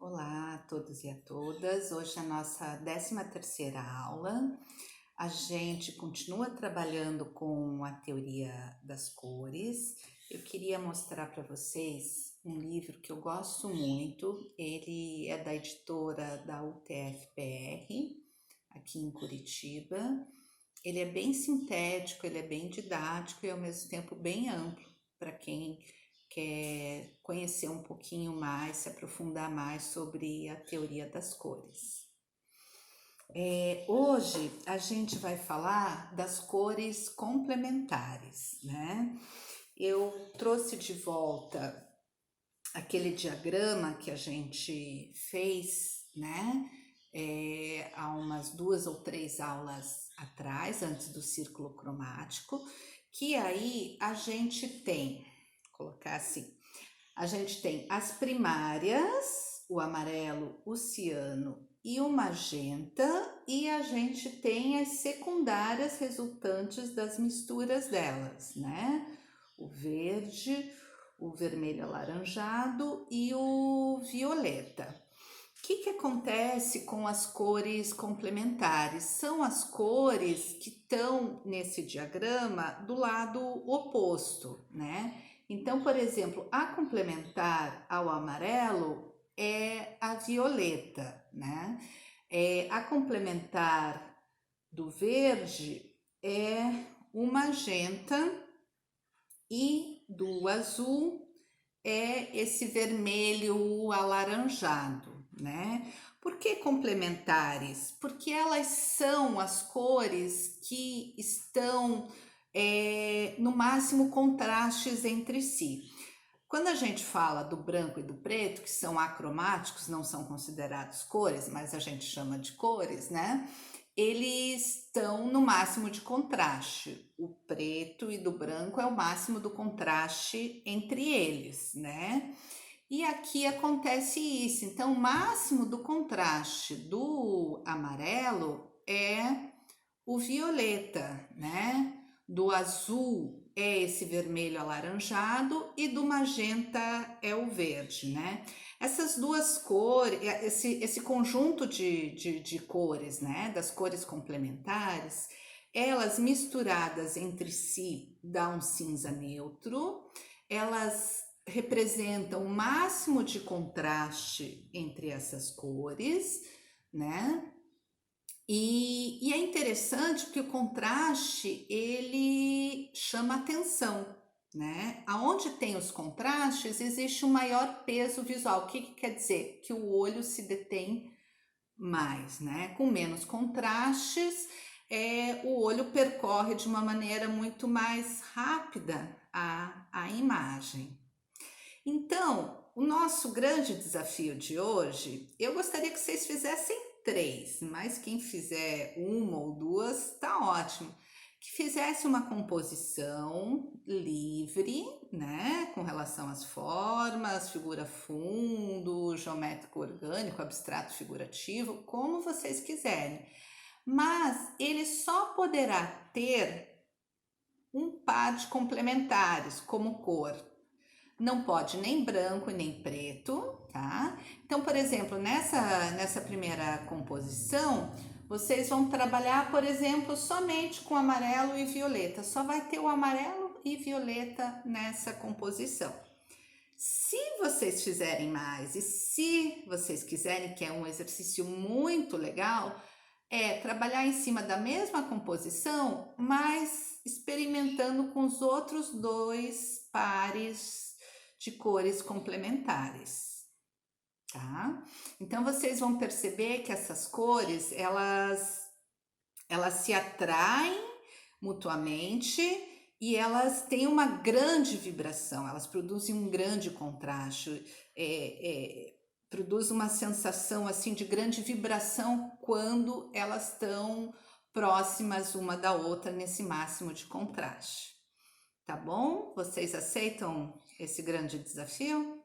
Olá a todos e a todas. Hoje é a nossa 13ª aula. A gente continua trabalhando com a teoria das cores. Eu queria mostrar para vocês um livro que eu gosto muito. Ele é da editora da UTFPR, aqui em Curitiba. Ele é bem sintético, ele é bem didático e ao mesmo tempo bem amplo para quem quer conhecer um pouquinho mais, se aprofundar mais sobre a teoria das cores. Hoje a gente vai falar das cores complementares, né? Eu trouxe de volta aquele diagrama que a gente fez, né? Há umas 2 ou 3 aulas atrás, antes do círculo cromático, que aí a gente tem, vou colocar assim, a gente tem as primárias, o amarelo, o ciano e o magenta, e a gente tem as secundárias resultantes das misturas delas, né? O verde, o vermelho alaranjado e o violeta. O que acontece com as cores complementares? São as cores que estão nesse diagrama do lado oposto, né? Então, por exemplo, a complementar ao amarelo é a violeta, né? A complementar do verde é o magenta e do azul é esse vermelho alaranjado, né? Por que complementares? Porque elas são as cores que estão no máximo contrastes entre si. Quando a gente fala do branco e do preto, que são acromáticos, não são considerados cores, mas a gente chama de cores, né? Eles estão no máximo de contraste. O preto e do branco é o máximo do contraste entre eles, né? E aqui acontece isso. Então, o máximo do contraste do amarelo é o violeta, né? Do azul é esse vermelho alaranjado e do magenta é o verde, né? Essas duas cores, esse conjunto de cores, né? Das cores complementares, elas misturadas entre si dá um cinza neutro, elas representam o máximo de contraste entre essas cores, né? E é interessante porque o contraste, ele chama atenção, né? Aonde tem os contrastes, existe um maior peso visual. O que quer dizer? Que o olho se detém mais, né? Com menos contrastes, o olho percorre de uma maneira muito mais rápida a imagem. Então, o nosso grande desafio de hoje, eu gostaria que vocês fizessem 3, mas quem fizer 1 ou 2 tá ótimo. Que fizesse uma composição livre, né, com relação às formas, figura fundo, geométrico orgânico, abstrato figurativo, como vocês quiserem. Mas ele só poderá ter um par de complementares como cor. Não pode nem branco e nem preto, tá? Então, por exemplo, nessa primeira composição, vocês vão trabalhar, por exemplo, somente com amarelo e violeta. Só vai ter o amarelo e violeta nessa composição. Se vocês fizerem mais e se vocês quiserem, que é um exercício muito legal, trabalhar em cima da mesma composição, mas experimentando com os outros 2 pares de cores complementares, tá? Então, vocês vão perceber que essas cores, elas se atraem mutuamente e elas têm uma grande vibração, elas produzem um grande contraste, produz uma sensação assim de grande vibração quando elas estão próximas uma da outra nesse máximo de contraste. Tá bom? Vocês aceitam esse grande desafio?